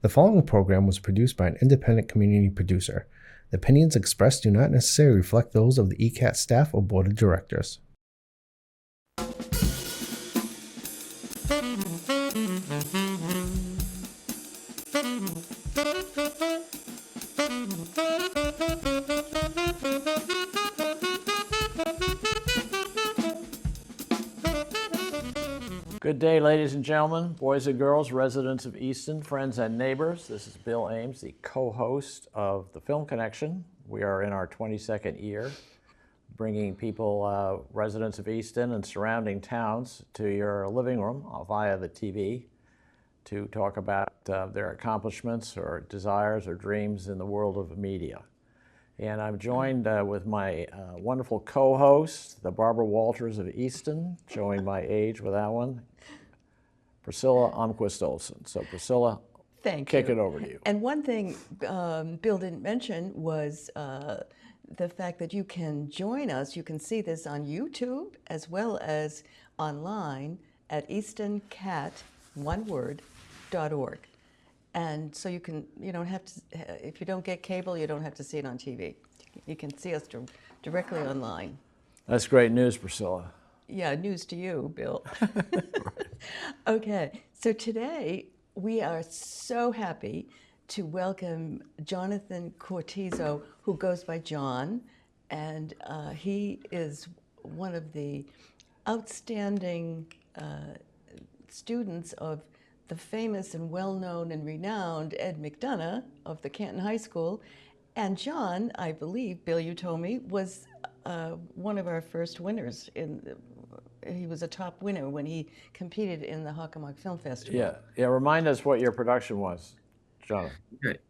The following program was produced by an independent community producer. The opinions expressed do not necessarily reflect those of the ECAT staff or board of directors. Good day, ladies and gentlemen, boys and girls, residents of Easton, friends and neighbors. This is Bill Ames, the co-host of the Film Connection. We are in our 22nd year, bringing people, residents of Easton and surrounding towns, to your living room via the TV to talk about their accomplishments or desires or dreams in the world of media. And I'm joined with my wonderful co-host, the Barbara Walters of Easton, showing my age with that one, Priscilla Almquist Olsen. So Priscilla, kick it over to you. And one thing Bill didn't mention was the fact that you can join us. You can see this on YouTube as well as online at eastoncat, one word, .org. And so you don't have to, if you don't get cable, you don't have to see it on TV. You can see us directly online. That's great news, Priscilla. Yeah, news to you, Bill. Okay, so today we are so happy to welcome Jonathan Cortizo, who goes by John, and he is one of the outstanding students of the famous and well-known and renowned Ed McDonough of the Canton High School. And John, I believe, Bill, you told me, was one of our first winners. He was a top winner when he competed in the Hockomock Film Festival. Yeah. Remind us what your production was, Jonathan.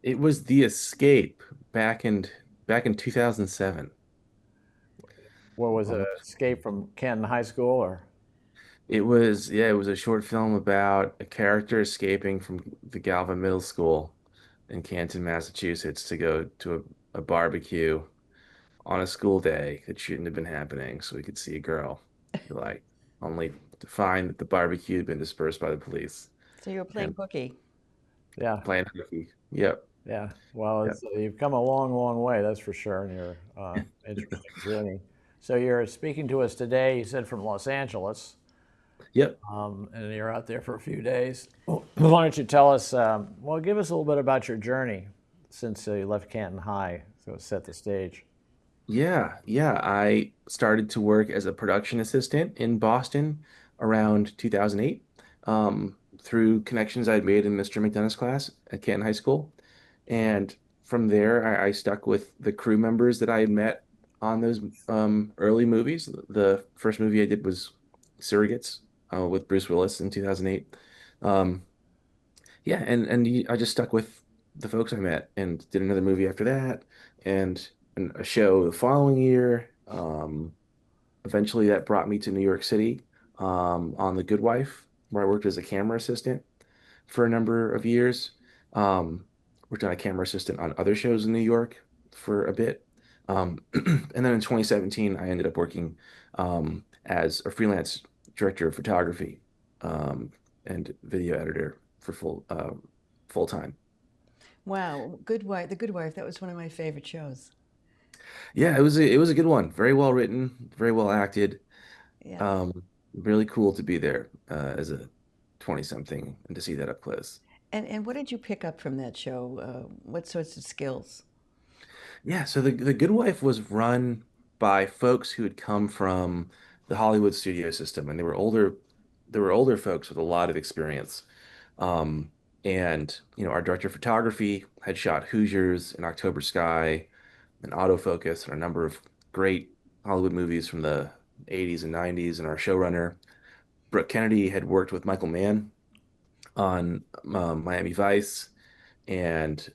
It was The Escape back in 2007. What was it? Escape from Canton High School, or? It was a short film about a character escaping from the Galvin Middle School in Canton, Massachusetts to go to a barbecue on a school day that shouldn't have been happening so we could see a girl. Like, only to find that the barbecue had been dispersed by the police. So you were playing hooky. Yeah. Playing hooky. Yep. Yeah. Well, you've come a long, long way, that's for sure, in your interesting journey. So you're speaking to us today, you said, from Los Angeles. Yep. And you're out there for a few days. Why don't you tell us, give us a little bit about your journey since you left Canton High, so set the stage. Yeah. I started to work as a production assistant in Boston around 2008 through connections I'd made in Mr. McDonough's class at Canton High School. And from there, I stuck with the crew members that I had met on those early movies. The first movie I did was Surrogates with Bruce Willis in 2008. I just stuck with the folks I met and did another movie after that and a show the following year. Eventually, that brought me to New York City on The Good Wife, where I worked as a camera assistant for a number of years. Worked on a camera assistant on other shows in New York for a bit. And then in 2017, I ended up working as a freelance director of photography and video editor for full time. Wow, Good Wife, The Good Wife, that was one of my favorite shows. Yeah, it was a good one. Very well written, very well acted. Yeah. Really cool to be there as a 20 something and to see that up close. And what did you pick up from that show? What sorts of skills? Yeah, so the Good Wife was run by folks who had come from the Hollywood studio system, and they were older folks with a lot of experience. And our director of photography had shot Hoosiers and October Sky and Autofocus and a number of great Hollywood movies from the 80s and 90s, and our showrunner, Brooke Kennedy, had worked with Michael Mann on Miami Vice, and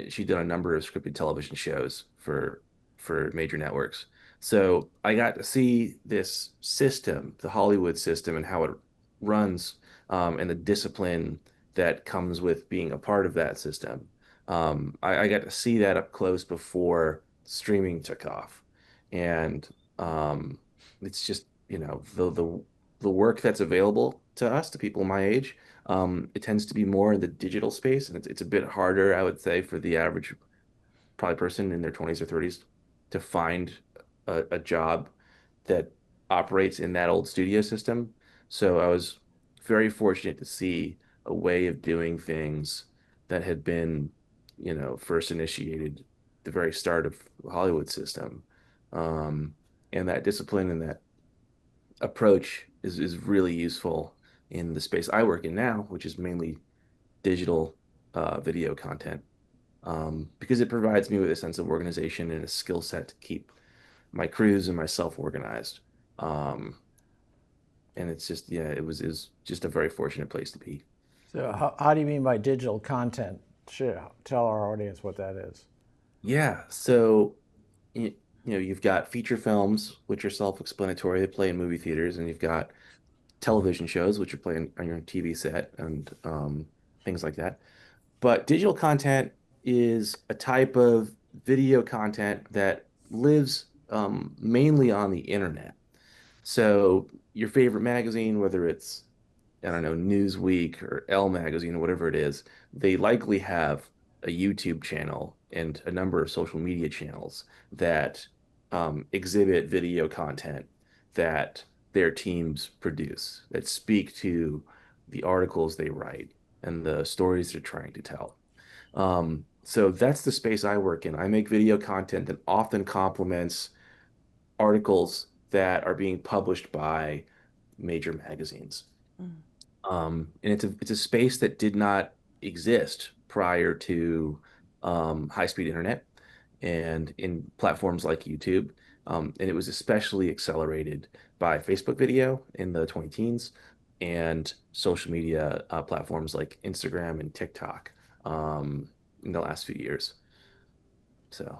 she did a number of scripted television shows for major networks. So I got to see this system, the Hollywood system, and how it runs, and the discipline that comes with being a part of that system. I got to see that up close before streaming took off, and it's just the work that's available to us, to people my age, It tends to be more in the digital space, and it's a bit harder, I would say, for the average probably person in their 20s or 30s to find a job that operates in that old studio system. So I was very fortunate to see a way of doing things that had been, first initiated at the very start of the Hollywood system. Um, and that discipline and that approach is really useful in the space I work in now, which is mainly digital video content, because it provides me with a sense of organization and a skill set to keep my crews and myself organized. Um, and it's just, yeah, it was just a very fortunate place to be. So how do you mean by digital content? Sure, tell our audience what that is. Yeah, so you've got feature films, which are self-explanatory. They play in movie theaters, and you've got television shows, which are playing on your TV set and things like that. But digital content is a type of video content that lives mainly on the internet. So your favorite magazine, whether it's, I don't know, Newsweek or Elle magazine or whatever it is, they likely have a YouTube channel and a number of social media channels that exhibit video content that their teams produce that speak to the articles they write and the stories they're trying to tell. So that's the space I work in. I make video content that often complements articles that are being published by major magazines. Mm. And it's a space that did not exist prior to high-speed internet and in platforms like YouTube. And it was especially accelerated by Facebook video in the 20 teens and social media platforms like Instagram and TikTok in the last few years. So,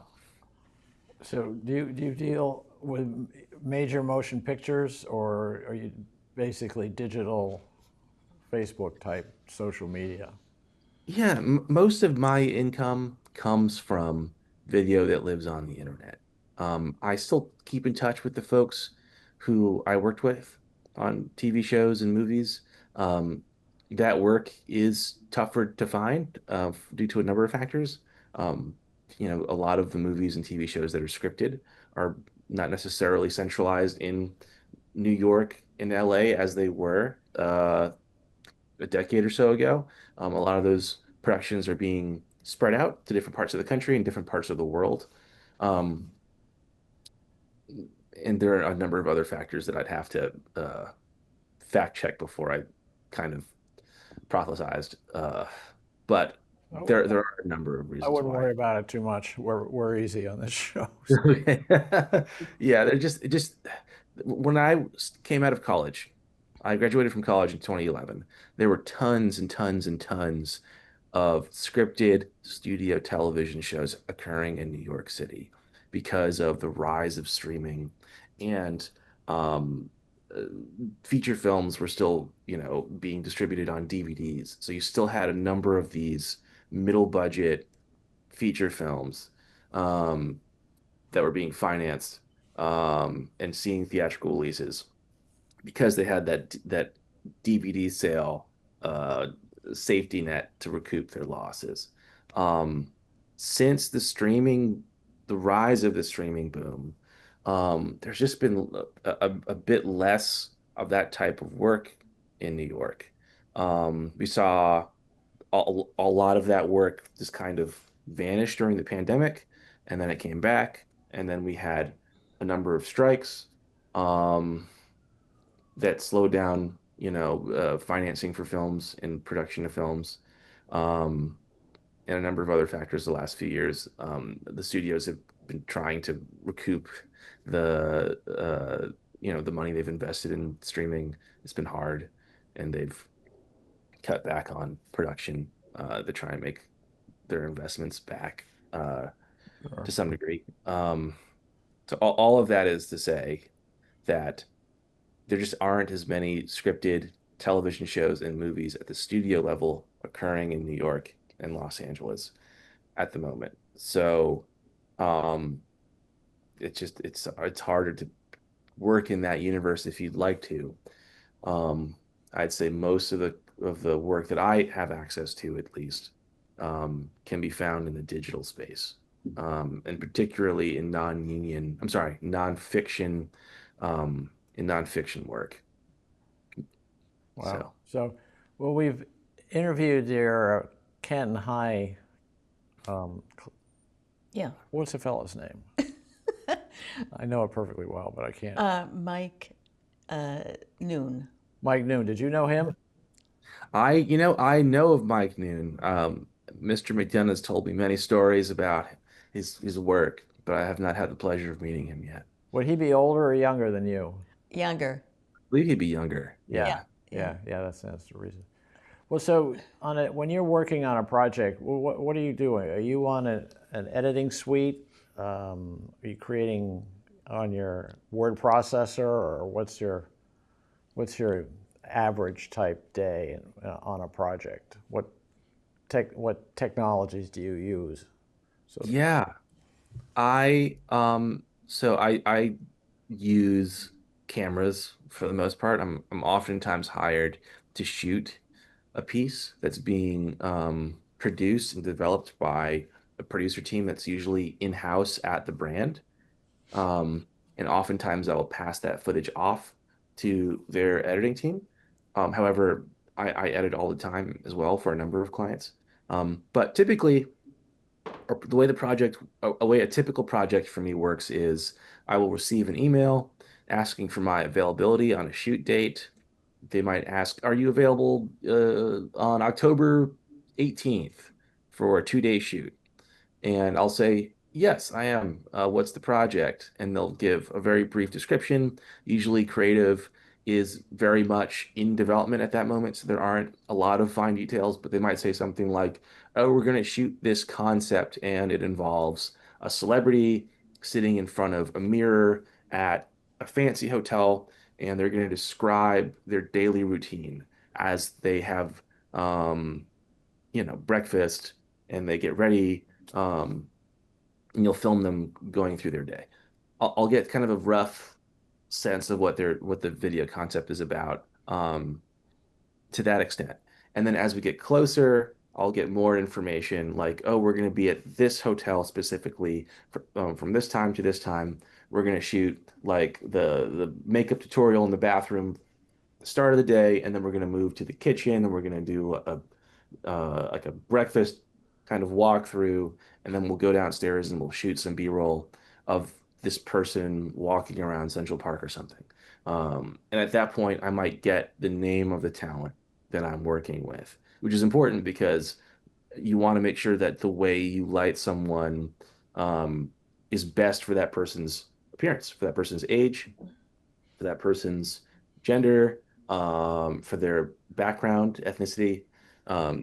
So do you deal with major motion pictures, or are you basically digital Facebook type social media? yeah, most of my income comes from video that lives on the internet. I still keep in touch with the folks who I worked with on TV shows and movies. Um, that work is tougher to find due to a number of factors. Um, a lot of the movies and TV shows that are scripted are not necessarily centralized in New York and LA as they were a decade or so ago. A lot of those productions are being spread out to different parts of the country and different parts of the world. Um, and there are a number of other factors that I'd have to fact check before I kind of prophesized. But there are a number of I reasons wouldn't why. worry about it too much. We're easy on this show. Yeah, they're just it just when I came out of college, I graduated from college in 2011. There were tons and tons and tons of scripted studio television shows occurring in New York City because of the rise of streaming and um, uh, feature films were still, being distributed on DVDs. So you still had a number of these middle budget feature films um, that were being financed and seeing theatrical releases because they had that DVD sale uh, safety net to recoup their losses. Um, since the rise of the streaming boom, there's just been a bit less of that type of work in New York. We saw a lot of that work just kind of vanished during the pandemic, and then it came back, and then we had a number of strikes. Um, that slowed down, financing for films and production of films, um, and a number of other factors the last few years. The studios have been trying to recoup the money they've invested in streaming. It's been hard, and they've cut back on production to try and make their investments back to some degree. So all of that is to say that there just aren't as many scripted television shows and movies at the studio level occurring in New York and Los Angeles at the moment. So um, it's harder to work in that universe if you'd like to. Um, I'd say most of the of the work that I have access to, at least, can be found in the digital space, and particularly in non-union, I'm sorry, nonfiction, in nonfiction work. Wow. So So, well, we've interviewed your Canton High. Um, Yeah. what's the fellow's name? I know it perfectly well, but I can't. Mike Noon. Mike Noon. Did you know him? I know of Mike Noon. Mr. McDonough has told me many stories about his work, but I have not had the pleasure of meeting him yet. Would he be older or younger than you? Younger. I believe he'd be younger. Yeah. Yeah. Yeah. Yeah. That's the reason. Well, so when you're working on a project, what are you doing? Are you on an editing suite? Are you creating on your word processor, or what's your average type day on a project? What technologies do you use? So Yeah. I use cameras for the most part. I'm oftentimes hired to shoot a piece that's being produced and developed by a producer team that's usually in-house at the brand. Um, and oftentimes I will pass that footage off to their editing team. However, I edit all the time as well for a number of clients. But typically, or the way a way a typical project for me works is I will receive an email asking for my availability on a shoot date. They might ask, "Are you available on October 18th for a 2-day shoot?" And I'll say, yes, I am. What's the project? And they'll give a very brief description. Usually, creative is very much in development at that moment. So there aren't a lot of fine details, but they might say something like, oh, we're going to shoot this concept, and it involves a celebrity sitting in front of a mirror at a fancy hotel, and they're going to describe their daily routine as they have, um, breakfast and they get ready. And you'll film them going through their day. I'll get kind of a rough sense of what the video concept is about, to that extent. And then as we get closer, I'll get more information like, oh, we're going to be at this hotel specifically from this time to this time. We're going to shoot like the makeup tutorial in the bathroom, the start of the day, and then we're going to move to the kitchen and we're going to do like a breakfast kind of walkthrough, and then we'll go downstairs and we'll shoot some B-roll of this person walking around Central Park or something. And at that point, I might get the name of the talent that I'm working with, which is important because you want to make sure that the way you light someone is best for that person's appearance, for that person's age, for that person's gender, for their background, ethnicity.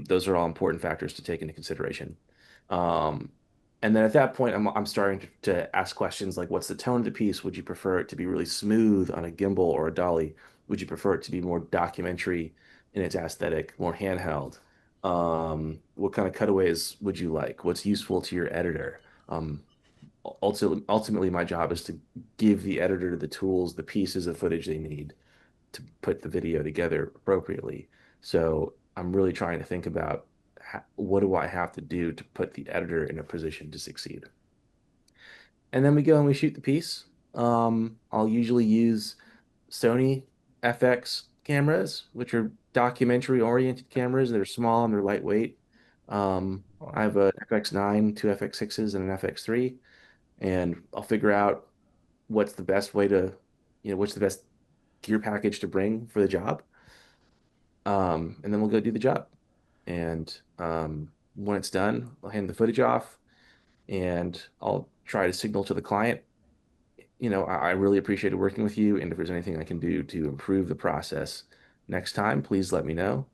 Those are all important factors to take into consideration. Um, and then at that point, I'm starting to ask questions like, what's the tone of the piece? Would you prefer it to be really smooth on a gimbal or a dolly? Would you prefer it to be more documentary in its aesthetic, more handheld? What kind of cutaways would you like? What's useful to your editor? Ultimately, my job is to give the editor the tools, the pieces of footage they need to put the video together appropriately. So I'm really trying to think about what do I have to do to put the editor in a position to succeed. And then we go and we shoot the piece. I'll usually use Sony FX cameras, which are documentary oriented cameras. They're small and they're lightweight. I have a FX9, two FX6s, and an FX3, and I'll figure out what's the best way to, what's the best gear package to bring for the job. And then we'll go do the job. And when it's done, I'll hand the footage off and I'll try to signal to the client, I really appreciated working with you. And if there's anything I can do to improve the process next time, please let me know.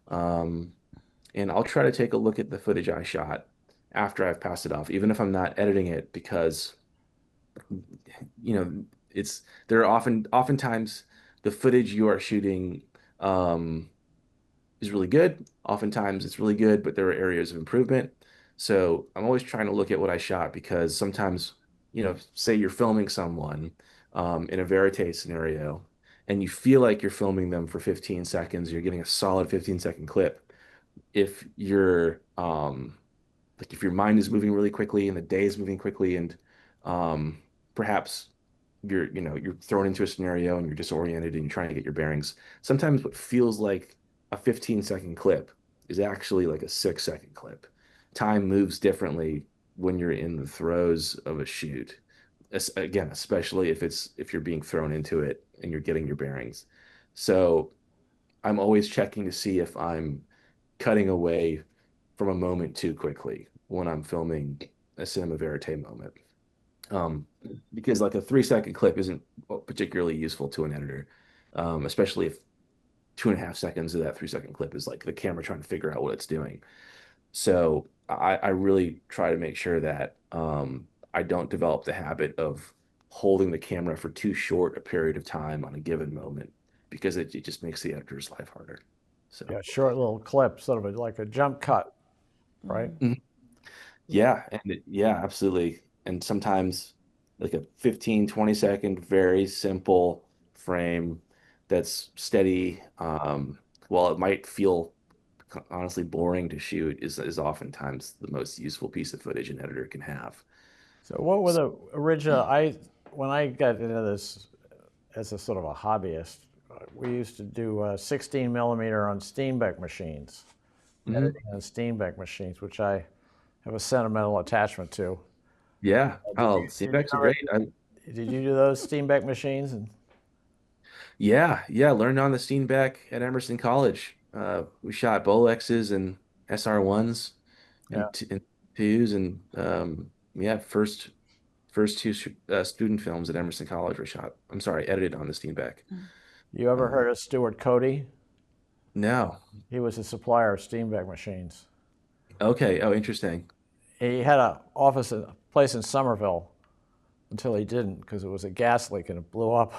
Um, and I'll try to take a look at the footage I shot after I've passed it off, even if I'm not editing it, because you know, there are oftentimes the footage you are shooting um, is really good. Oftentimes it's really good, but there are areas of improvement. So I'm always trying to look at what I shot because sometimes, say you're filming someone in a verite scenario, and you feel like you're filming them for 15 seconds, you're getting a solid 15-second clip. If you're like if your mind is moving really quickly and the day is moving quickly and um, perhaps you're thrown into a scenario and you're disoriented and you're trying to get your bearings. Sometimes what feels like a 15-second clip is actually like a 6-second clip. Time moves differently when you're in the throes of a shoot. Again, especially if you're being thrown into it and you're getting your bearings. So I'm always checking to see if I'm cutting away from a moment too quickly when I'm filming a cinema verite moment. Um, because like a 3-second clip isn't particularly useful to an editor, especially if 2.5 seconds of that 3-second clip is like the camera trying to figure out what it's doing. So I really try to make sure that I don't develop the habit of holding the camera for too short a period of time on a given moment because it just makes the editor's life harder. So. Yeah, short little clip, sort of like a jump cut, right? Mm. Mhm. Yeah. Yeah, absolutely. And sometimes like a 15, 20 second, very simple frame that's steady. While it might feel honestly boring to shoot, is oftentimes the most useful piece of footage an editor can have. So what were the original, when I got into this as a sort of a hobbyist, we used to do 16 millimeter on Steenbeck machines, Hmm. editing on Steenbeck machines, which I have a sentimental attachment to. Yeah. Did Oh, you did you CMAX are ever great. did you do those Steenbeck machines? And Yeah. Learned on the Steenbeck at Emerson College. We shot Bolexes and SR1s yeah, and twos and yeah, first two student films at Emerson College were shot. I'm sorry, edited on the Steenbeck. Mm. you ever Um, heard of Stuart Cody? no. He was a supplier of Steenbeck machines. Okay. Oh, interesting. He had a office, a place in Somerville until he didn't because it was a gas leak and it blew up.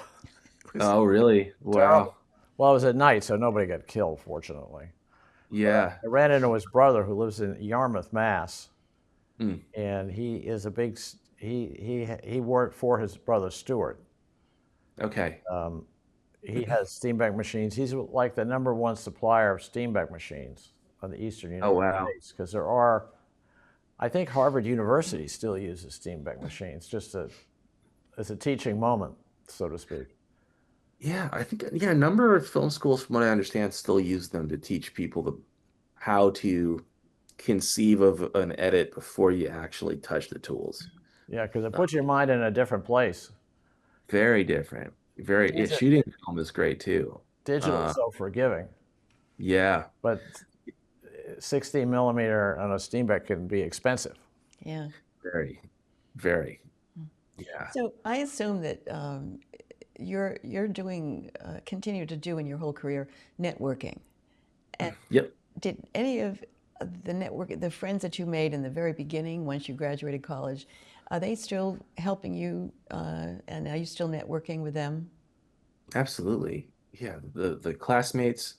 It was Oh, really? terrible. Wow. Well, it was at night, so nobody got killed, fortunately. But Yeah. I ran into his brother who lives in Yarmouth, Mass, Mm, and he is a big. He worked for his brother Stuart. okay. Um, he has Steenbeck machines. He's like the number one supplier of Steenbeck machines on the Eastern Oh, United wow. States because there are. I think Harvard University still uses Steenbeck machines just as a teaching moment, so to speak. Yeah, I think yeah, a number of film schools, from what I understand, still use them to teach people how to conceive of an edit before you actually touch the tools. Yeah, because it Uh, puts your mind in a different place. Very different. Digi- Shooting film is great too. Digital is Uh, so forgiving, yeah, but 16 millimeter on a Steenbeck can be expensive. Yeah. very, very. Yeah. So I assume that you're doing continue to do in your whole career networking. And Yep. did any of the friends that you made in the very beginning, once you graduated college, are they still helping you? And are you still networking with them? Absolutely. Yeah, the classmates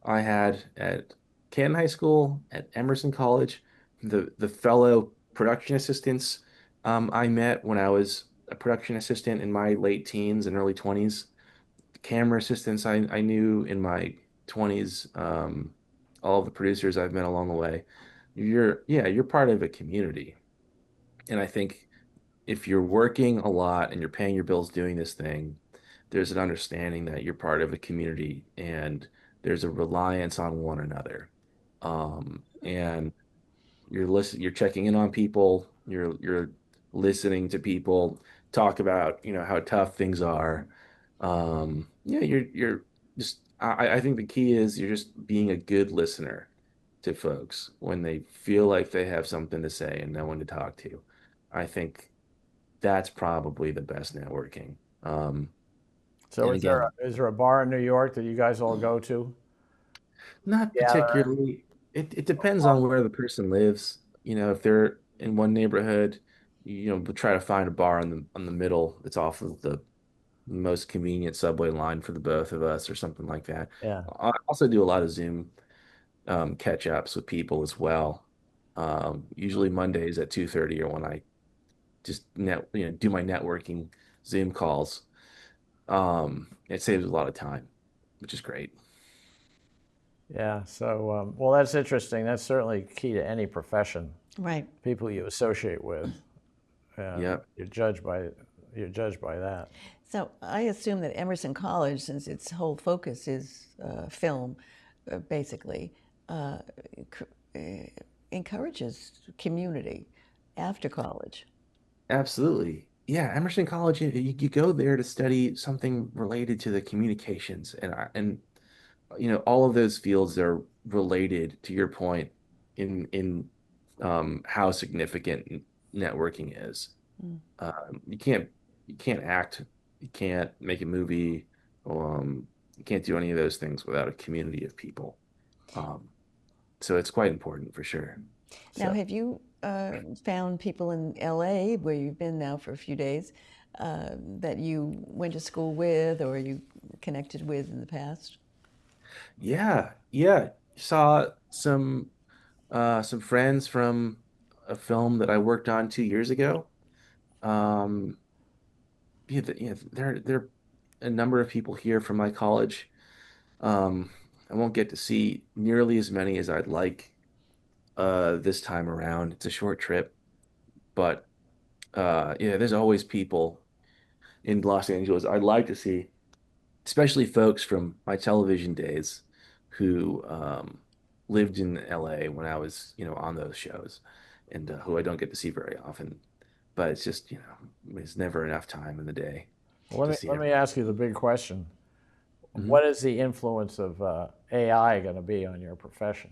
I had at Canton High School, at Emerson College, the fellow production assistants I met when I was a production assistant in my late teens and early 20s, camera assistants I knew in my 20s, all of the producers I've met along the way. You're part of a community. And I think if you're working a lot and you're paying your bills doing this thing, there's an understanding that you're part of a community and there's a reliance on one another. And you're checking in on people, you're listening to people talk about, how tough things are. Yeah, you're just I think the key is you're just being a good listener to folks when they feel like they have something to say and no one to talk to. I think that's probably the best networking. So And again, is there a bar in New York that you guys all go to? not Gather. particularly. It depends on where the person lives. If they're in one neighborhood, we'll try to find a bar on the middle that's off of the most convenient subway line for the both of us or something like that. Yeah. I also do a lot of Zoom catch ups with people as well. Usually Mondays at 2:30 or when I just do my networking Zoom calls. It saves a lot of time, which is great. Yeah. So, well, that's interesting. That's certainly key to any profession. Right. People you associate with, Yep. you're judged by that. So I assume that Emerson College, since its whole focus is film, basically, uh, encourages community after college. Absolutely. Yeah, Emerson College, you go there to study something related to the communications and all of those fields are related to your point in how significant networking is. Mm. You can't act, you can't make a movie, you can't do any of those things without a community of people. Um, so it's quite important for sure. Now, So have you found people in LA, where you've been now for a few days, that you went to school with or you connected with in the past? yeah, yeah. Saw some friends from a film that I worked on 2 years ago. Um, yeah, there are a number of people here from my college. Um, I won't get to see nearly as many as I'd like this time around. It's a short trip, but yeah, there's always people in Los Angeles I'd like to see, especially folks from my television days who lived in LA when I was, on those shows, and who I don't get to see very often. But it's just, it's never enough time in the day Well, to see let me everyone. ask you the big question. Mhm. What is the influence of AI going to be on your profession?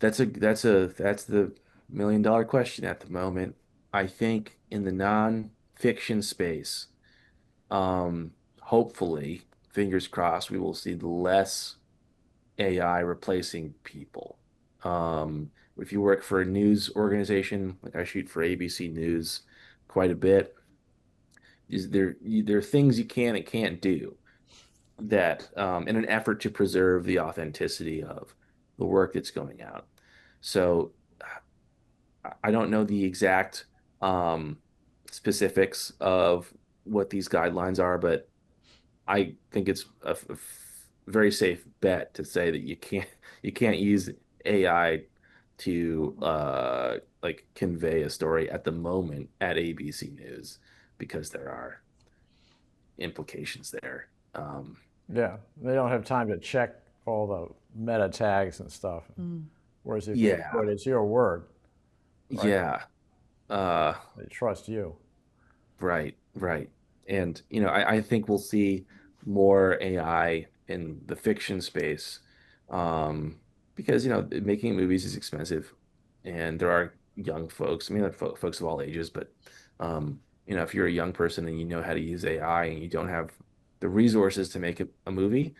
That's the million-dollar question at the moment. I think in the non-fiction space, hopefully, fingers crossed, we will see less AI replacing people. If you work for a news organization, like I shoot for ABC News quite a bit, there are things you can and can't do that in an effort to preserve the authenticity of the work that's going out. So I don't know the exact um, specifics of what these guidelines are, but I think it's a very safe bet to say that you can't use AI to like convey a story at the moment at ABC News because there are implications there. Yeah, they don't have time to check all the meta tags and stuff. Mm. Whereas if you Yeah, could, it's your word, right? yeah. Uh, They trust you. Right, right. And I think we'll see more AI in the fiction space, um, because making movies is expensive, and there are young folks. I mean, folks of all ages, but if you're a young person and you know how to use AI and you don't have the resources to make a movie,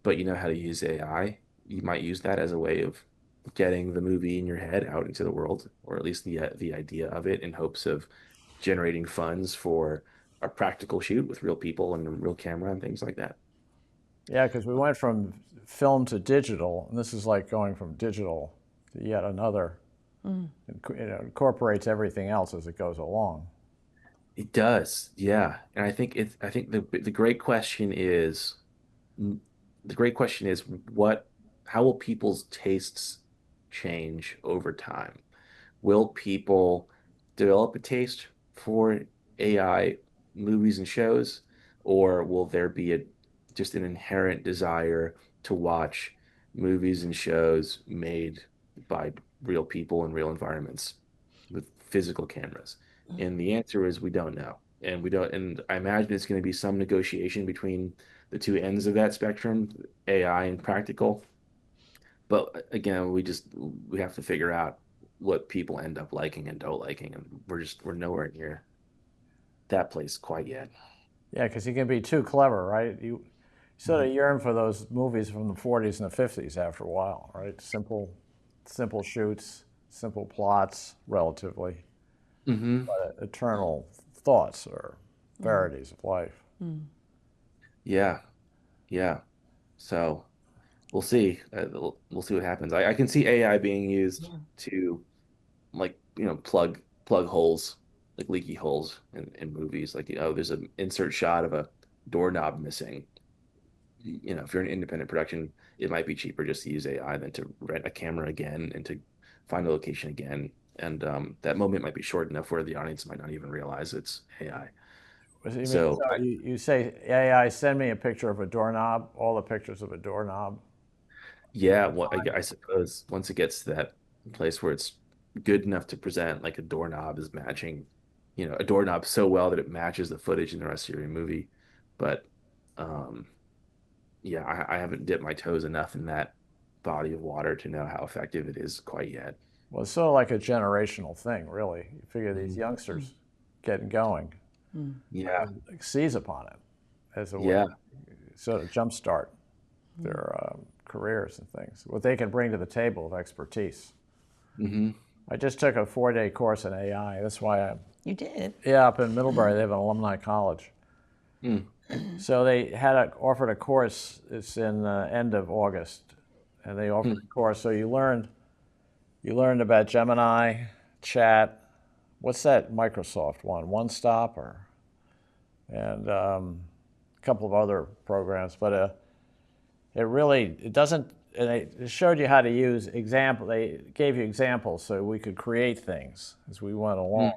but you know how to use AI, you might use that as a way of getting the movie in your head out into the world, or at least the idea of it, in hopes of generating funds for a practical shoot with real people and a real camera and things like that. Yeah, because we went from film to digital, and this is like going from digital to yet another. Mm. Incorporates everything else as it goes along. It does, yeah. And I think the great question is the great question is what how will people's tastes change over time? Will people develop a taste for AI movies and shows, or will there be just an inherent desire to watch movies and shows made by real people in real environments with physical cameras? And the answer is we don't know. And I imagine it's going to be some negotiation between the two ends of that spectrum, AI and practical. But again, we have to figure out what people end up liking and don't liking, and we're nowhere near that place quite yet. Yeah, because you can be too clever, right? You sort Mhm. of yearn for those movies from the 40s and the 50s after a while, right? Simple shoots, simple plots, relatively, Hmm. but eternal thoughts or Mm. verities of life. Mm. Yeah, yeah. So we'll see. We'll see what happens. I can see AI being used Yeah. to like plug holes, like leaky holes in movies. Like there's an insert shot of a doorknob missing. If you're an independent production, it might be cheaper just to use AI than to rent a camera again and to find a location again. And that moment might be short enough where the audience might not even realize it's AI. You mean, So so you say, AI, send me a picture of a doorknob, all the pictures of a doorknob? yeah, well, I suppose once it gets to that place where it's good enough to present, like a doorknob is matching, a doorknob so well that it matches the footage in the rest of your movie. But um, yeah, I haven't dipped my toes enough in that body of water to know how effective it is quite yet. Well, it's sort of like a generational thing, really. You figure these Mhm. youngsters getting going Yeah, seize upon it as a way yeah. to sort of jumpstart their careers and things. What they can bring to the table of expertise. Hmm. I just took a 4-day course in AI. That's why I'm, You did. yeah, up in Middlebury, they have an alumni college. Mm. So they offered a course. It's in the end of August, and they offered a course. So you learned about Gemini, Chat. What's that Microsoft one? One Stop and a couple of other programs. But it doesn't. And it showed you how to use example. They gave you examples so we could create things as we went along.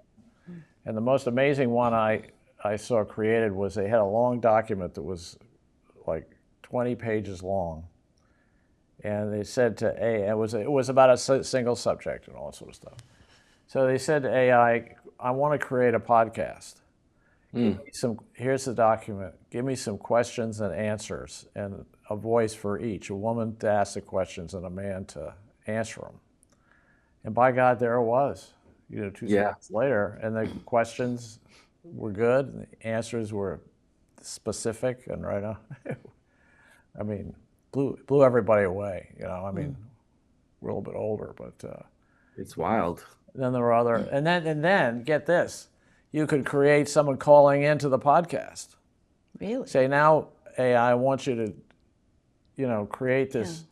And the most amazing one I saw created was they had a long document that was like 20 pages long. And they said to AI, it was about a single subject and all that sort of stuff. So they said to AI, I want to create a podcast. Mm. Here's the document. Give me some questions and answers and a voice for each, a woman to ask the questions and a man to answer them. And by God, there it was, 2 Yeah, seconds later. And the questions were good, and the answers were specific and right on. I mean, blew everybody away. I mean, we're a little bit older, but it's wild. then there were other, and then get this, you could create someone calling into the podcast. Really? Say now, AI, I want you to, create this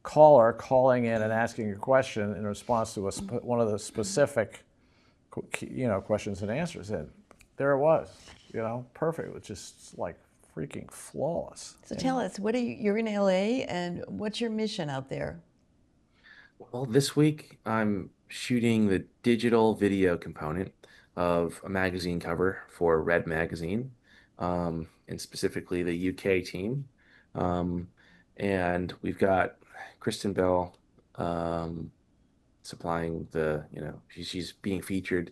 caller calling in and asking a question in response to one of the specific, questions and answers. And there it was, perfect. It was just like freaking flawless. So tell us, you're in LA, and what's your mission out there? Well, this week I'm shooting the digital video component of a magazine cover for Red Magazine, and specifically the UK team. Um, and we've got Kristen Bell um, supplying she's being featured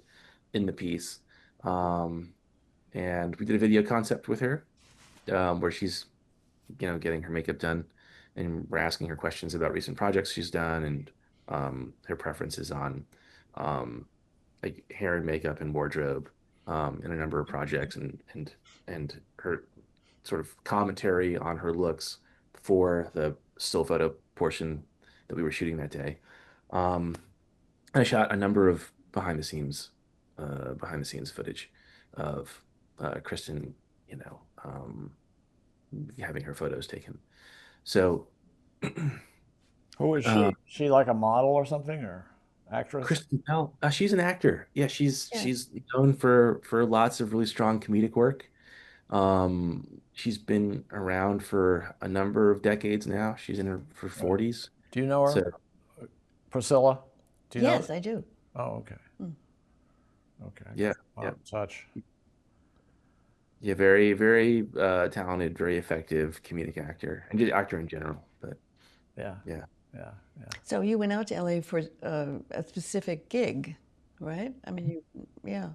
in the piece. Um, and we did a video concept with her where she's getting her makeup done, and we're asking her questions about recent projects she's done and her preferences on um, like hair and makeup and wardrobe in a number of projects, and her sort of commentary on her looks for the still photo portion that we were shooting that day. Um, I shot a number of behind the scenes footage of Kristen, you know, um, having her photos taken. So, Who is uh, she? She like a model or something, or actress? Kristen Bell, she's an actor. Yeah, she's Yeah. she's known for lots of really strong comedic work. She's been around for a number of decades now. She's in her 40s. Do you know her? So Priscilla? Do you know her? Yes, I do. Oh, okay. Okay. I yeah, guess I'm yeah, not in touch. yeah, very, very talented, very effective comedic actor and just actor in general. But Yeah, yeah, yeah, yeah. So you went out to LA for a specific gig, right? I mean, yeah.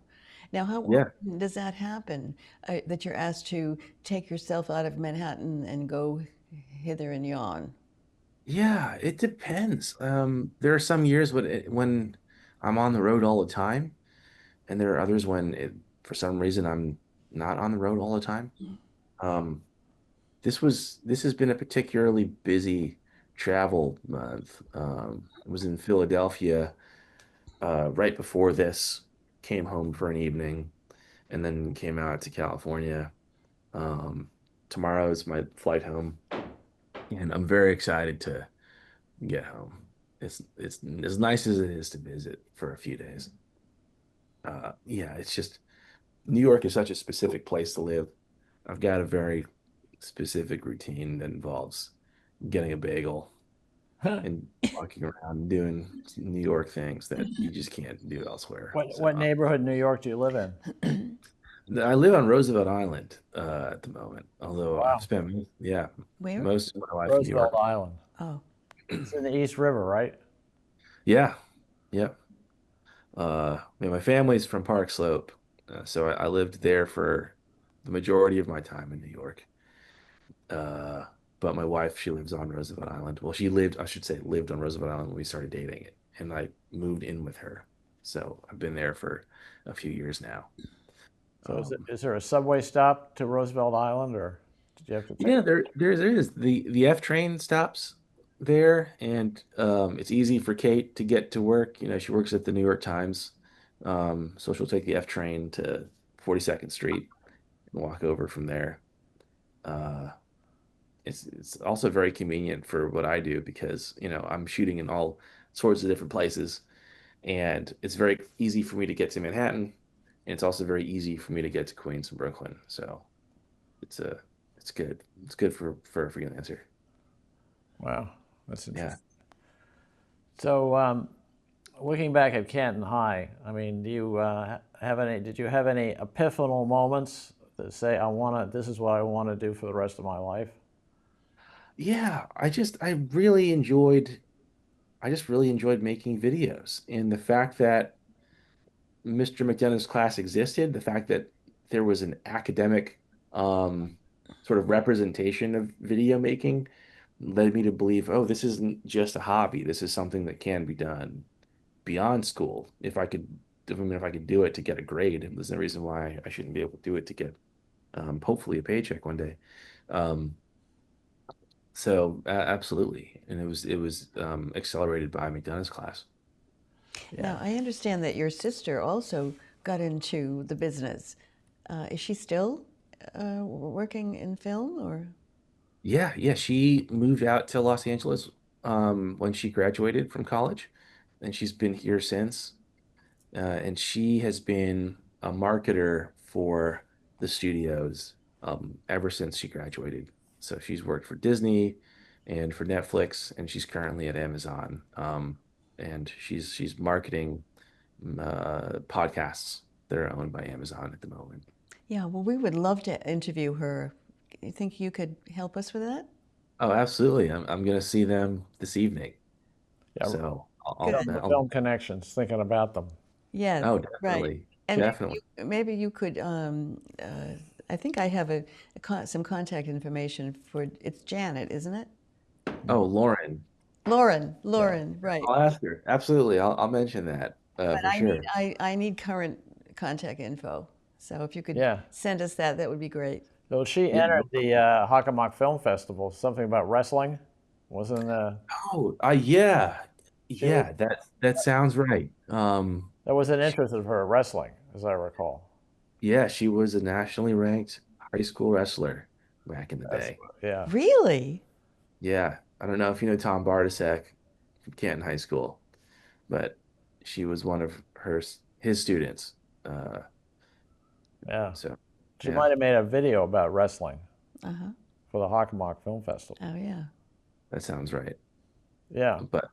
Now, how yeah. often does that happen? That you're asked to take yourself out of Manhattan and go hither and yon? Yeah, it depends. There are some years when I'm on the road all the time, and there are others when for some reason I'm not on the road all the time. Um, this has been a particularly busy travel month. I was in Philadelphia right before this, came home for an evening, and then came out to California. Um, Tomorrow is my flight home, and I'm very excited to get home. It's as nice as it is to visit for a few days. Yeah, it's just New York is such a specific place to live. I've got a very specific routine that involves getting a bagel and walking around doing New York things that you just can't do elsewhere. So What neighborhood in New York do you live in? I live on Roosevelt Island at the moment, although I've Wow, spent, yeah, Where? most of my life in New Roosevelt York. Island. Oh, It's in the East River, right? Yeah, yeah. Yeah, my family's from Park Slope, so I lived there for the majority of my time in New York. Uh, but my wife, she lives on Roosevelt Island. Well, she lived, I should say, lived on Roosevelt Island when we started dating it, and I moved in with her. So I've been there for a few years now. So Um, is there a subway stop to Roosevelt Island, or did you have to take? yeah, there is the F train stops there, and it's easy for Kate to get to work. You know, she works at the New York Times, so she'll take the F train to 42nd Street and walk over from there. Uh, it's also very convenient for what I do because, I'm shooting in all sorts of different places, and it's very easy for me to get to Manhattan, and it's also very easy for me to get to Queens and Brooklyn. So it's a it's good. It's good for a freelancer. Wow, that's Yeah. interesting. So, looking back at Canton High, I mean, do you have any? Did you have any epiphanal moments that say, "I want to. This is what I want to do for the rest of my life"? Yeah, I just really enjoyed making videos, and the fact that Mr. McDonough's class existed, the fact that there was an academic um, sort of representation of video making led me to believe, oh, this isn't just a hobby. This is something that can be done beyond school. If I could do it to get a grade, there's no reason why I shouldn't be able to do it to get hopefully a paycheck one day. Um, so absolutely, and it was accelerated by McDonough's class. Yeah. now I understand that your sister also got into the business. Is she still working in film or? Yeah, yeah. She moved out to Los Angeles when she graduated from college, and she's been here since. And she has been a marketer for the studios ever since she graduated. So she's worked for Disney and for Netflix, and she's currently at Amazon. And she's marketing podcasts that are owned by Amazon at the moment. Yeah, well, we would love to interview her. You think you could help us with that? Oh, absolutely. I'm going to see them this evening. Yeah, So Good. the film connections. Thinking about them. Yes, oh, right. definitely, And definitely. maybe you could. I think I have some contact information for. It's Janet, isn't it? Oh, Lauren, Lauren. Yeah. Lauren. Right. I'll ask her. Absolutely, I'll mention that But for sure. I need current contact info. So if you could Yeah. send us that, that would be great. So she Yeah. entered the Hockomock Film Festival. Something about wrestling, wasn't Oh, yeah, she was? yeah. That sounds right. There was an interest of her wrestling, as I recall. Yeah, she was a nationally ranked high school wrestler back in the That's day. yeah. Really? Yeah, I don't know if you know Tom Bartasek from Canton High School, but she was one of his students. Uh, Yeah. so She yeah, might have made a video about wrestling Uh huh. for the Hockomock Film Festival. Oh yeah. that sounds right. Yeah. But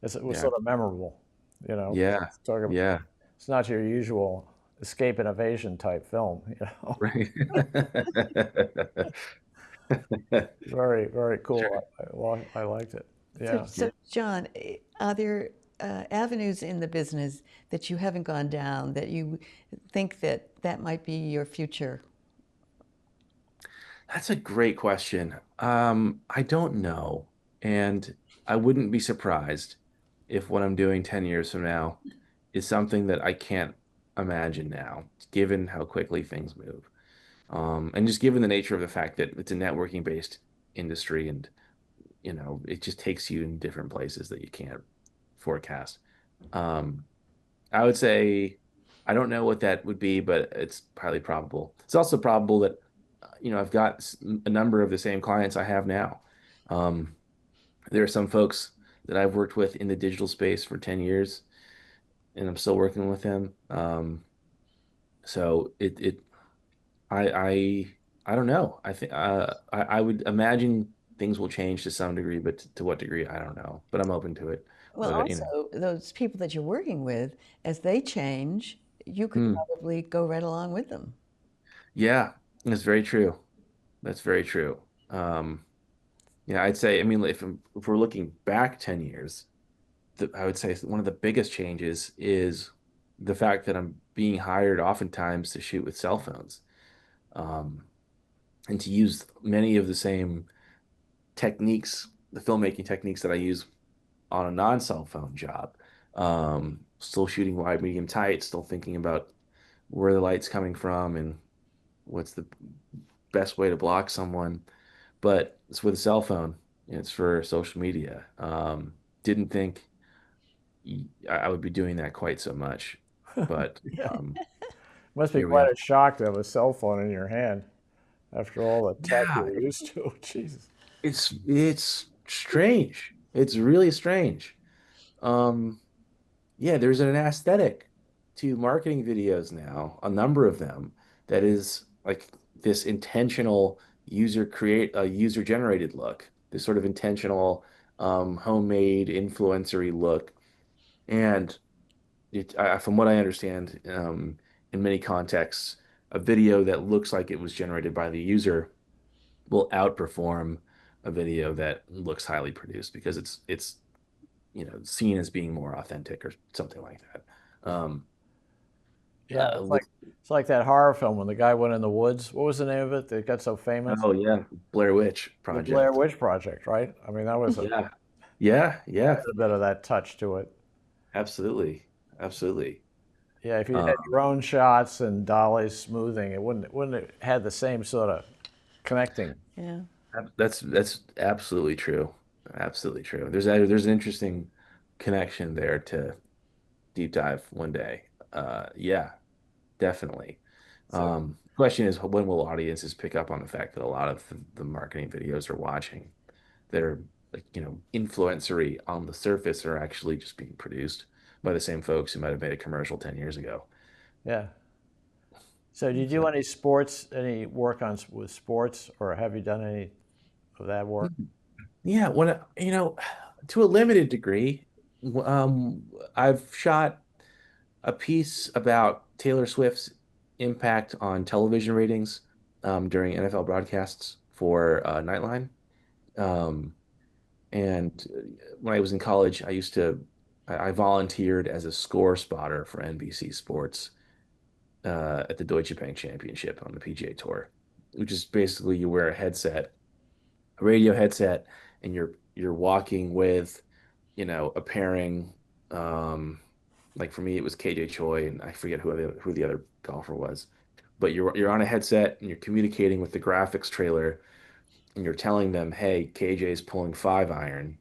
It was yeah, sort of memorable, you know. yeah, Talk about, yeah, it's not your usual escape and evasion type film, you know. right. Very, very cool. Sure. Well, I liked it. So, Yeah. so John, are there avenues in the business that you haven't gone down that you think that that might be your future? That's a great question. I don't know. And I wouldn't be surprised if what I'm doing 10 years from now is something that I can't imagine now, given how quickly things move. And just given the nature of the fact that it's a networking based industry and, it just takes you in different places that you can't forecast. Um, I would say I don't know what that would be, but it's highly probable. It's also probable that I've got a number of the same clients I have now. Um, there are some folks that I've worked with in the digital space for 10 years, and I'm still working with them. So I I don't know. I think I would imagine things will change to some degree, but to what degree, I don't know. But I'm open to it. Well, But also, those people that you're working with, as they change, you could hmm, probably go right along with them. yeah, that's very true. That's very true. Um, yeah, I'd say, I mean, if we're looking back 10 years, I would say one of the biggest changes is the fact that I'm being hired oftentimes to shoot with cell phones, um, and to use many of the same techniques, the filmmaking techniques that I use on a non-cell phone job. Still shooting wide, medium, tight, still thinking about where the light's coming from and what's the best way to block someone. But it's with a cell phone. It's for social media. Didn't think I would be doing that quite so much, but Yeah. um, Must be here we quite are. a shock to have a cell phone in your hand after all the tech Yeah, you're used to. Jesus. it's strange. It's really strange. Um, Yeah, there's an aesthetic to marketing videos now, a number of them, that is like this intentional user generated look, this sort of intentional homemade influencery look. And from what I understand, in many contexts, a video that looks like it was generated by the user will outperform a video that looks highly produced because it's seen as being more authentic or something like that. Um, Yeah, with it's like that horror film when the guy went in the woods. What was the name of it that got so famous? oh yeah, Blair Witch The Blair Project. Witch Project, right? I mean, Yeah, yeah, yeah, a bit of that touch to it. absolutely, absolutely. Yeah, if you had Um, drone shots and dollies smoothing, it wouldn't have had the same sort of connecting. Yeah. that's absolutely true. Absolutely true. There's an interesting connection there to deep dive one day. Yeah, definitely. So Question is, when will audiences pick up on the fact that a lot of the marketing videos are watching that are like, influencery on the surface are actually just being produced by the same folks who might have made a commercial 10 years ago. yeah. So did you do So, any sports, any work on with sports, or have you done any of that work? yeah, to a limited degree, I've shot a piece about Taylor Swift's impact on television ratings during NFL broadcasts for Nightline. Um, and when I was in college, I volunteered as a score spotter for NBC Sports at the Deutsche Bank Championship on the PGA Tour, which is basically you wear a radio headset, and you're walking with, a pairing. Um, like for me, it was KJ Choi, and I forget who the other golfer was. But you're on a headset and you're communicating with the graphics trailer, and you're telling them, "Hey, KJ's pulling 5 iron.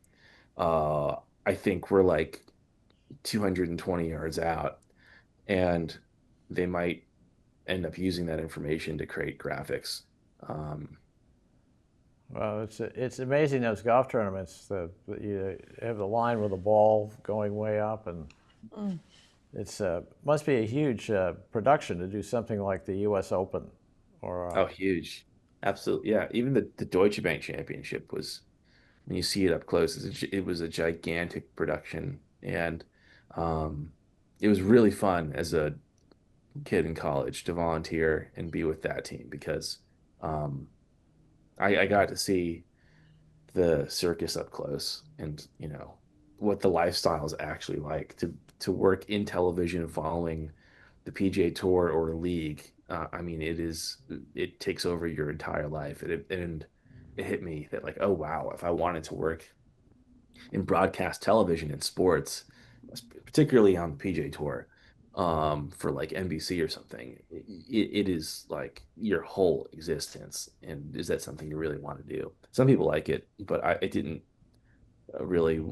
Uh, I think we're like 220 yards out," and they might end up using that information to create graphics. Um, Well, it's amazing those golf tournaments. You have the line with the ball going way up, and Mm. it's must be a huge production to do something like the U.S. Open, or oh, huge. Absolutely. Yeah. Even the Deutsche Bank Championship was, when you see it up close, it was a gigantic production. And um, it was really fun as a kid in college to volunteer and be with that team because um, I got to see the circus up close and, what the lifestyle is actually like to work in television following the PGA Tour or a league. I mean, it takes over your entire life. And it hit me that, like, oh wow, if I wanted to work in broadcast television and sports, particularly on the PGA Tour, for like NBC or something, it is like your whole existence. And is that something you really want to do? Some people like it, but it didn't really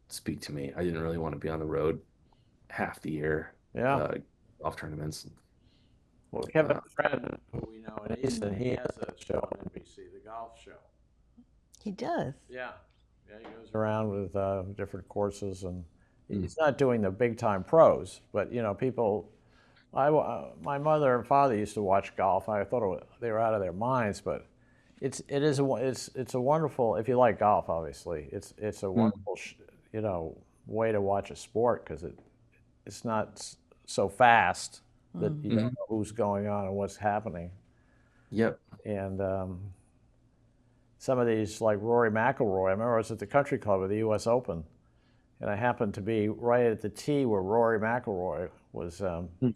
speak to me. I didn't really want to be on the road half the year, yeah. uh, golf tournaments. Well, Kevin Uh, Friend, who we know in Easton, he has a show on NBC, the golf show. He does. Yeah, yeah, he goes around with different courses, and mm, he's not doing the big time pros, but people My mother and father used to watch golf. I thought they were out of their minds, but it's a wonderful, if you like golf, obviously it's a Mm. wonderful way to watch a sport because it's not so fast that you don't Mhm. know who's going on and what's happening. Yep. And some of these, like Rory McIlroy, I remember I was at the country club at the U.S. Open, and I happened to be right at the tee where Rory McIlroy was Mm.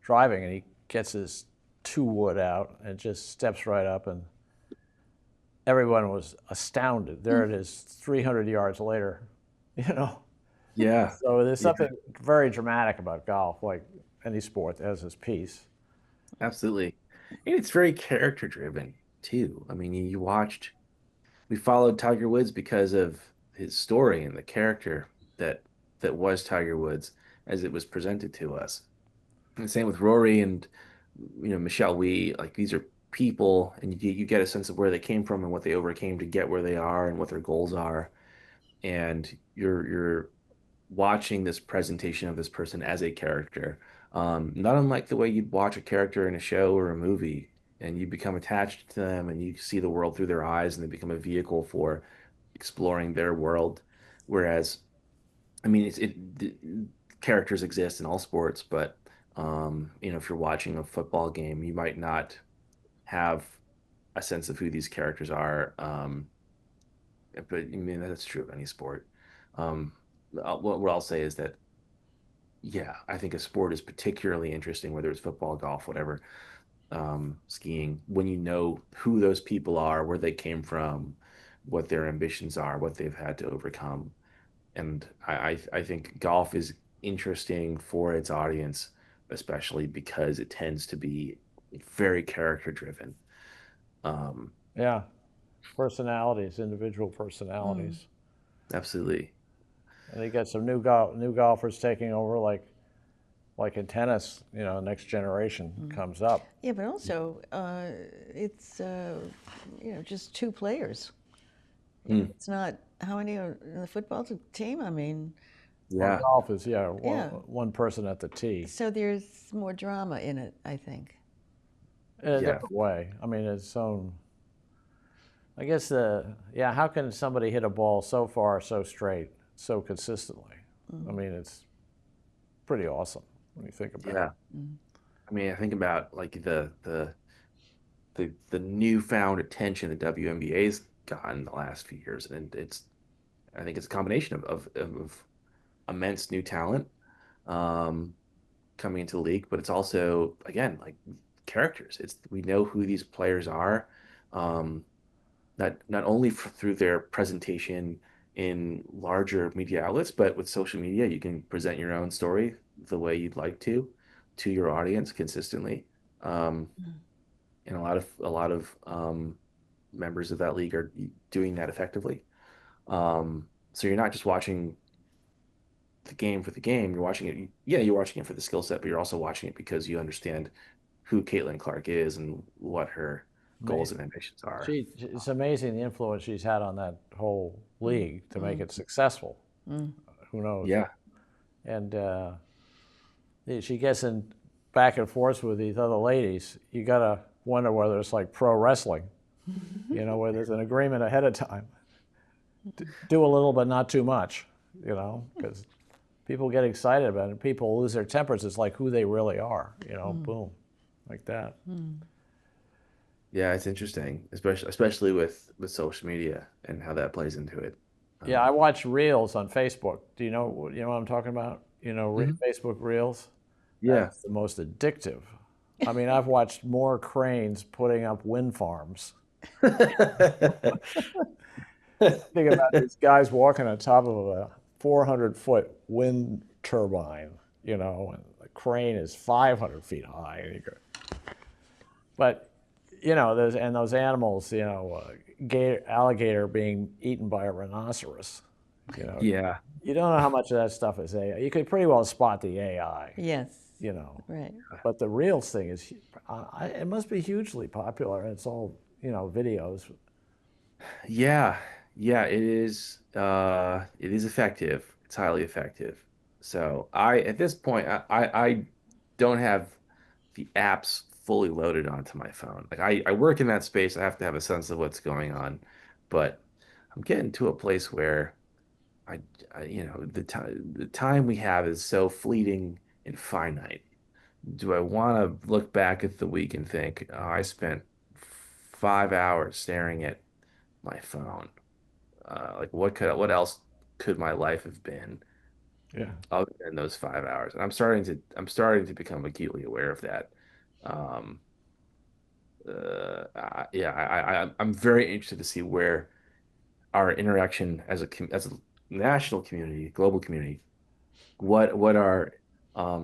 driving, and he gets his 2 wood out and just steps right up, and everyone was astounded. There it is, 300 yards later, you know. Yeah. So there's Yeah. something very dramatic about golf, like any sport that has its piece. Absolutely. And it's very character driven too. I mean, you watched, we followed Tiger Woods because of his story and the character that was Tiger Woods as it was presented to us. And same with Rory and Michelle Wie. Like these are people, and you get a sense of where they came from and what they overcame to get where they are and what their goals are. And you're watching this presentation of this person as a character, not unlike the way you'd watch a character in a show or a movie, and you become attached to them and you see the world through their eyes and they become a vehicle for exploring their world. Whereas, I mean, characters exist in all sports, but if you're watching a football game, you might not have a sense of who these characters are. But I mean, that's true of any sport. Um, what I'll say is that yeah, I think a sport is particularly interesting, whether it's football, golf, whatever, skiing, when you know who those people are, where they came from, what their ambitions are, what they've had to overcome. And I think golf is interesting for its audience, especially because it tends to be very character driven. Um, Yeah, personalities, individual personalities. absolutely. And they got some new golfers taking over, like in tennis. Next generation comes up. Yeah, but also it's just two players. Mm, It's not how many are in the football team. I mean, Well, yeah. golf is one yeah. one person at the tee So there's more drama in it, I think. in a Yeah. different way. I mean, it's own. I guess yeah. How can somebody hit a ball so far, so straight, so consistently? I mean, it's pretty awesome when you think about it. Yeah. I mean, I think about like the newfound attention the WNBA's gotten the last few years, and I think it's a combination of immense new talent um, coming into the league, but it's also again like characters. It's we know who these players are, um, not only through their presentation in larger media outlets, but with social media, you can present your own story the way you'd like to your audience consistently. Um, and a lot of members of that league are doing that effectively. So you're not just watching the game for the game. You're watching it. Yeah, you're watching it for the skill set, but you're also watching it because you understand who Caitlin Clark is and what her goals Amazing. and ambitions are. It's amazing the influence she's had on that whole league to make it successful. Who knows? Yeah, And she gets in back and forth with these other ladies. You gotta wonder whether it's like pro wrestling, where there's an agreement ahead of time. Do a little, but not too much, because people get excited about it. People lose their tempers. It's like who they really are, boom, like that. yeah, it's interesting, especially with social media and how that plays into it. Yeah, I Um, watch reels on Facebook. Do you know what I'm talking about? mhm. Facebook reels. Yeah. That's the most addictive. I mean, I've watched more cranes putting up wind farms. Think about these guys walking on top of a 400-foot wind turbine, and the crane is 500 feet high. But, those animals, alligator being eaten by a rhinoceros, you know, Yeah. you don't know how much of that stuff is AI. You could pretty well spot the AI, Yes, you know. right. But the real thing is, it must be hugely popular. It's all, videos. Yeah. Yeah, it is it is effective. It's highly effective. So I at this point I don't have the apps fully loaded onto my phone. Like I work in that space, I have to have a sense of what's going on, but I'm getting to a place where I, the time we have is so fleeting and finite. Do I want to look back at the week and think, oh, I spent 5 hours staring at my phone? Like what else could my life have been Yeah. other than those 5 hours? And I'm starting to become acutely aware of that. Um, yeah, I'm very interested to see where our interaction as a national community, global community, what our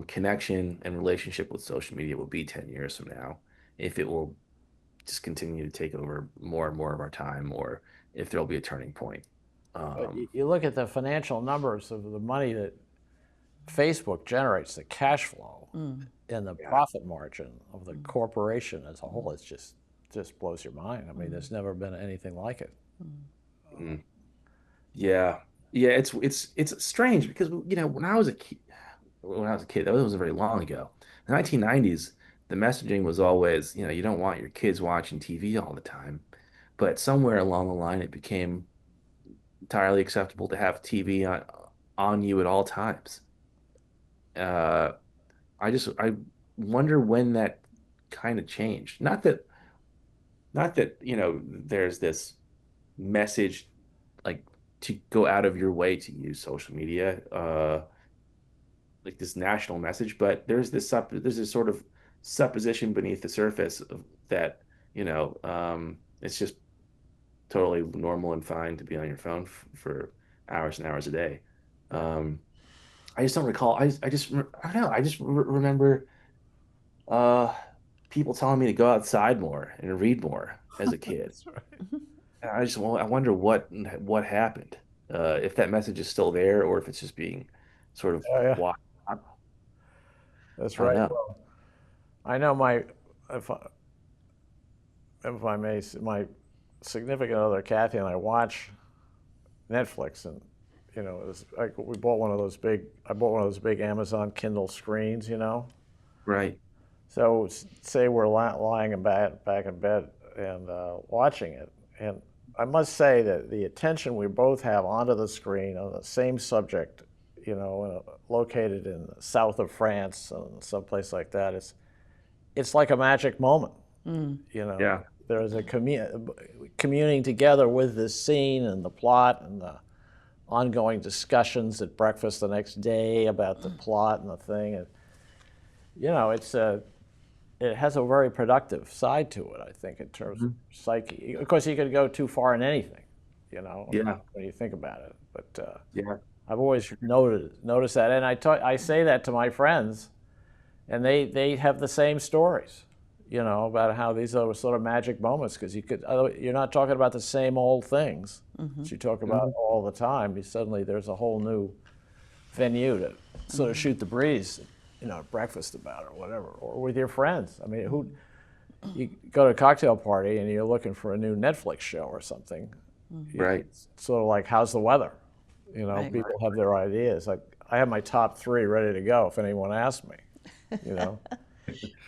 connection and relationship with social media will be 10 years from now, if it will just continue to take over more and more of our time, or if there'll be a turning point. But you Um, you look at the financial numbers of the money that Facebook generates, the cash flow and the yeah. profit margin of the corporation as a whole, just blows your mind. I mean, there's never been anything like it. Mm. Yeah. Yeah, it's strange because when I was a kid, that wasn't very long ago. In the 1990s, the messaging was always, you don't want your kids watching TV all the time. But somewhere along the line, it became entirely acceptable to have TV on you at all times. Uh, I wonder when that kind of changed. Not that, there's this message like to go out of your way to use social media, like this national message, but there's this sort of supposition beneath the surface of that, it's just totally normal and fine to be on your phone for hours and hours a day. Um, I just don't recall. I don't know. I just remember uh, people telling me to go outside more and read more as a kid. That's right. And I wonder what happened. If that message is still there, or if it's just being sort of Yeah, yeah, washed. that's I don't right. know. Well, I know if I, if I may, my significant other Kathy and I watch Netflix, and it was like we bought one of those big. I bought one of those big Amazon Kindle screens, Right. So say we're lying in back in bed and watching it, and I must say that the attention we both have onto the screen on the same subject, located in the south of France, someplace like that, it's like a magic moment. You know, Yeah. there's a communing together with this scene and the plot and the ongoing discussions at breakfast the next day about the plot and the thing, and it's a it has a very productive side to it, I think, in terms of Mhm. psyche. Of course, you could go too far in anything, Yeah. when you think about it. But Yeah. I've always noticed that, and I say that to my friends, and they have the same stories, about how these are sort of magic moments because you're not talking about the same old things that you talk about Mhm. all the time. Suddenly there's a whole new venue to sort of shoot the breeze, at breakfast about or whatever, or with your friends. I mean, you go to a cocktail party and you're looking for a new Netflix show or something. Right. It's sort of like, how's the weather? Right. People have their ideas. Like, I have my top three ready to go if anyone asks me. You know,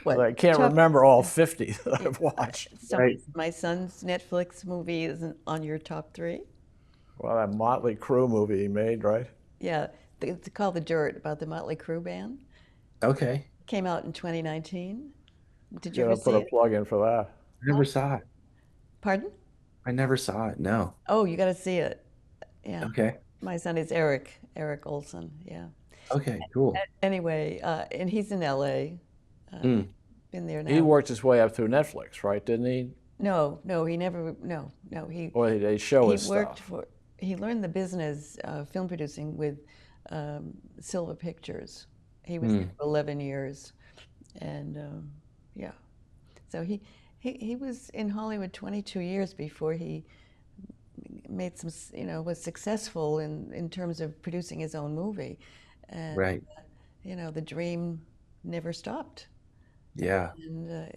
What? I can't Top, remember all 50 that I've watched. so Right. my son's Netflix movie isn't on your top three? Well, that Motley Crue movie he made, right? Yeah, it's called The Dirt, about the Motley Crue band. Okay. Came out in 2019. Did you Yeah, ever I'll put see a it? plug in for that. I never saw it. Pardon? I never saw it. No. Oh, you got to see it. Yeah. Okay. My son is Eric Olsen. Yeah. Okay. Cool. Anyway, and he's in LA. Mm. Been there He now. worked his way up through Netflix, right? Didn't he? No, no, he never. No, no, Or they show he his worked stuff. for. He learned the business, film producing with Silva Pictures. He was there Mm. for 11 years, and yeah. So he was in Hollywood 22 years before he made some, was successful in terms of producing his own movie, and Right. the dream never stopped. Yeah. And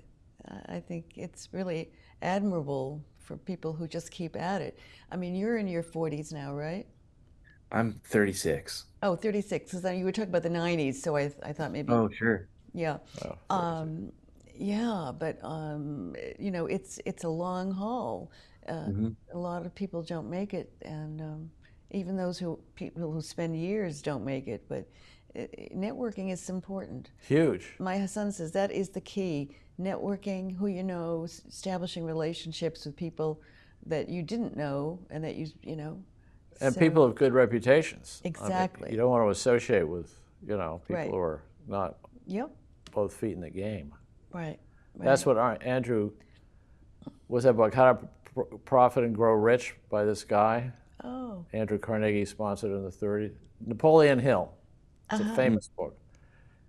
I think it's really admirable for people who just keep at it. I mean, you're in your 40s now, right? I'm 36. Oh, 36. Because you were talking about the 90s, so I thought maybe Oh, sure. Yeah. Oh, crazy. Um, yeah, but it's a long haul. Hmm. A lot of people don't make it, and even those people who spend years don't make it. But networking is important. Huge. My son says that is the key. Networking, who you know, establishing relationships with people that you didn't know and that you know. And people So of good reputations. I mean, you exactly. don't want to associate with, people Right. who are not Yep. both feet in the game. Right. That's Right. what Andrew, was that book, How to Profit and Grow Rich by this guy? Oh. Andrew Carnegie sponsored in the 30s. Napoleon Hill. It's a Uh-huh. famous book.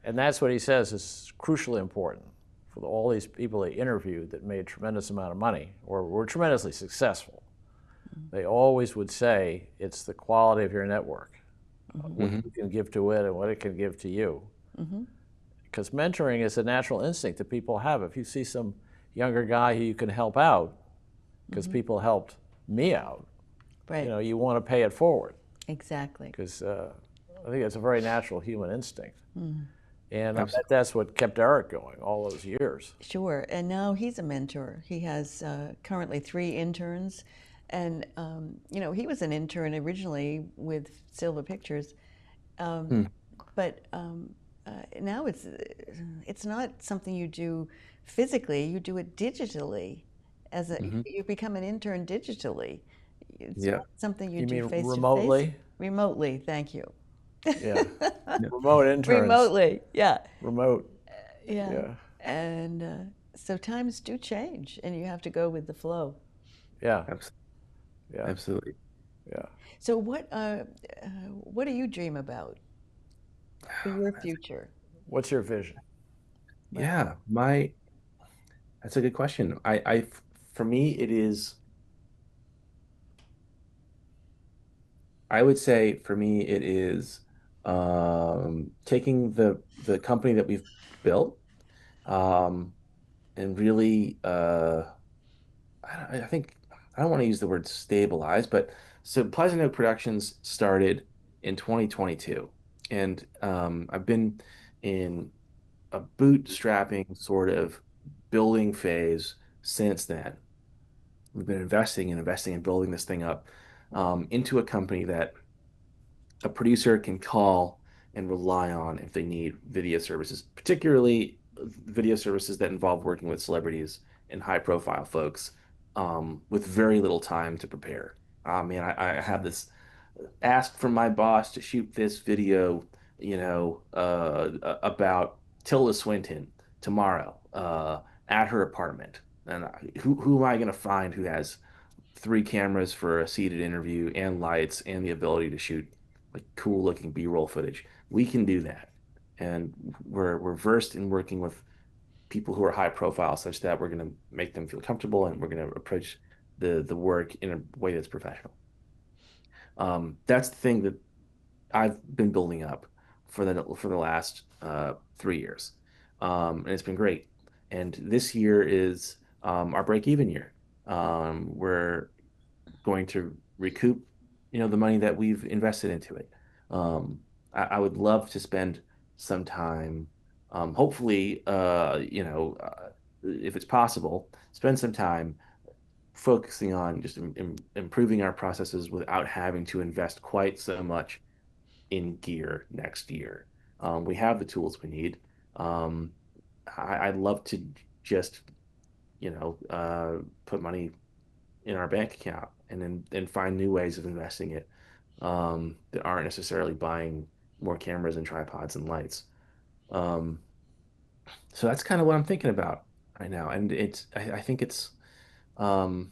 And that's what he says is crucially important for all these people he interviewed that made a tremendous amount of money or were tremendously successful. They always would say it's the quality of your network, what Hmm. you can give to it and what it can give to you. Mm-hmm. Because mentoring is a natural instinct that people have. If you see some younger guy who you can help out, because Mm-hmm. people helped me out, Right. you want to pay it forward. Exactly. Because I think it's a very natural human instinct. Mm. And I bet Absolutely. that's what kept Eric going all those years. Sure. And now he's a mentor. He has currently 3 interns. And, he was an intern originally with Silva Pictures. Um, Hmm. but now it's not something you do physically, you do it digitally. Hmm. You become an intern digitally. It's Yeah. not something you You do mean face to face. remotely? Remotely, thank you. Yeah. Yeah. Remote interns. Remotely, yeah. Remote. Yeah. Yeah. And so times do change and you have to go with the flow. Yeah. Abs- Yeah. Absolutely. Yeah. So what do you dream about for your future? What's your vision? Right. Yeah, that's a good question. For me, it is, I would say for me, it is taking the company that we've built, um, and really, I think I don't want to use the word stabilize, but so Pleasant Oak Productions started in 2022, and I've been in a bootstrapping sort of building phase since then. We've been investing and building this thing up into a company that a producer can call and rely on if they need video services, particularly video services that involve working with celebrities and high profile folks with very little time to prepare. Man, I have this ask from my boss to shoot this video, about Tilda Swinton tomorrow at her apartment. And who am I going to find who has 3 cameras for a seated interview and lights and the ability to shoot like cool looking B-roll footage? We can do that. And we're versed in working with people who are high profile such that we're going to make them feel comfortable and we're going to approach the work in a way that's professional. That's the thing that I've been building up for the last 3 years, and it's been great. And this year is our break-even year. We're going to recoup, the money that we've invested into it. I would love to spend some time, hopefully, if it's possible, spend some time focusing on just improving our processes without having to invest quite so much in gear next year. We have the tools we need. Um, I'd love to just, put money in our bank account and find new ways of investing it that aren't necessarily buying more cameras and tripods and lights. Um, so that's kind of what I'm thinking about right now. And I think it's, um,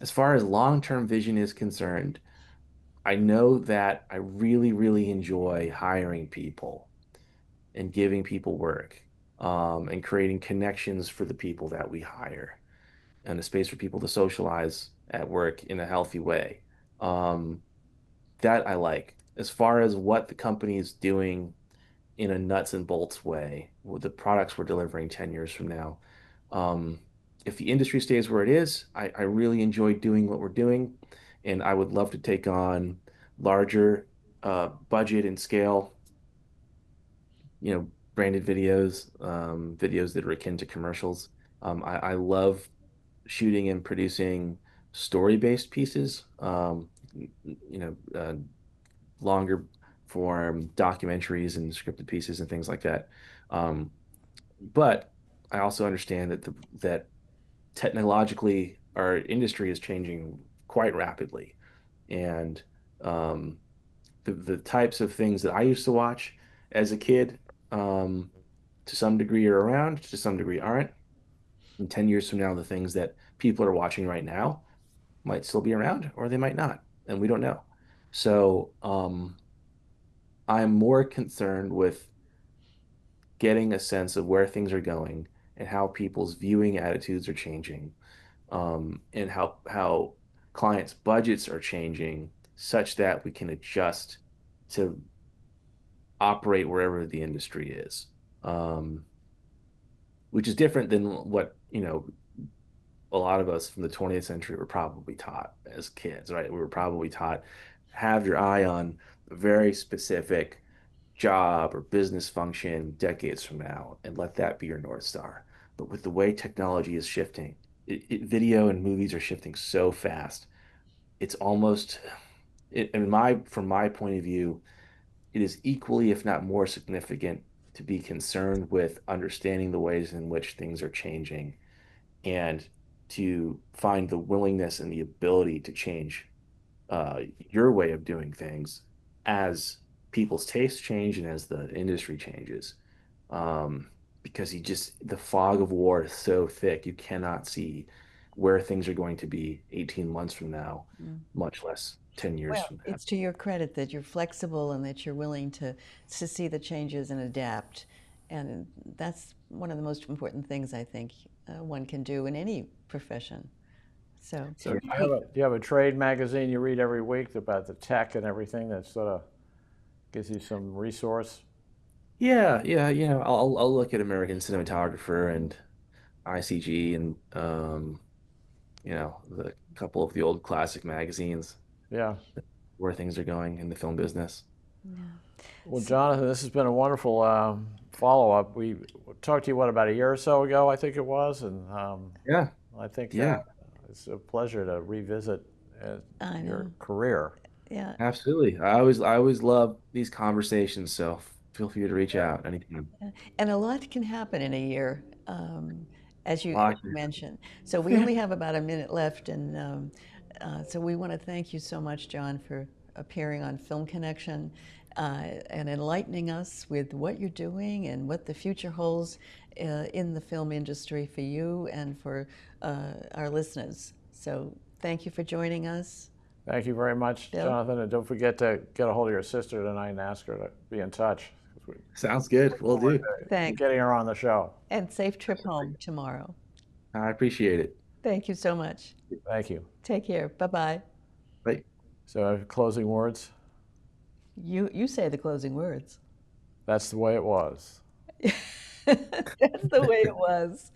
as far as long-term vision is concerned, I know that I really, really enjoy hiring people and giving people work, and creating connections for the people that we hire and a space for people to socialize at work in a healthy way. Um, that I like. As far as what the company is doing in a nuts and bolts way, with the products we're delivering 10 years from now, um, if the industry stays where it is, I really enjoy doing what we're doing, and I would love to take on larger budget and scale, branded videos, videos that are akin to commercials. I love shooting and producing story-based pieces, longer form documentaries and scripted pieces and things like that. Um, but I also understand that technologically our industry is changing quite rapidly, and um, the types of things that I used to watch as a kid, um, to some degree are around, to some degree aren't. And 10 years from now, the things that people are watching right now might still be around, or they might not, and we don't know. So I'm more concerned with getting a sense of where things are going and how people's viewing attitudes are changing, and how clients' budgets are changing such that we can adjust to operate wherever the industry is, um, which is different than what, a lot of us from the 20th century were probably taught as kids, right? We were probably taught have your eye on a very specific job or business function decades from now and let that be your North Star. But with the way technology is shifting, video and movies are shifting so fast. It's almost, from my point of view, it is equally, if not more significant, to be concerned with understanding the ways in which things are changing and to find the willingness and the ability to change your way of doing things as people's tastes change and as the industry changes. Um, because the fog of war is so thick, you cannot see where things are going to be 18 months from now, much less 10 years Well, from now. it's to your credit that you're flexible and that you're willing to see the changes and adapt. And that's one of the most important things I think one can do in any profession. So, So do you have a trade magazine you read every week about the tech and everything that sort of gives you some resource? Yeah, yeah, I'll look at American Cinematographer and ICG and the couple of the old classic magazines Yeah. where things are going in the film business. Well, Jonathan, this has been a wonderful follow-up. We talked to you, about a year or so ago, I think it was, and Yeah, I think yeah, it's a pleasure to revisit I your know. career. Yeah. absolutely. I always love these conversations, so feel free to reach out anytime. And a lot can happen in a year, as you Like, mentioned. So we only have about a minute left, and so we want to thank you so much, John, for appearing on Film Connection and enlightening us with what you're doing and what the future holds in the film industry for you and for our listeners. So thank you for joining us. Thank you very much, Bill? Jonathan, and don't forget to get a hold of your sister tonight and ask her to be in touch. sounds good. Will do. Thanks. Getting her on the show. And safe trip home tomorrow. I appreciate it. Thank you so much. Thank you. Take care. Bye-bye. Bye. So, closing words? You say the closing words. That's the way it was. That's the way it was.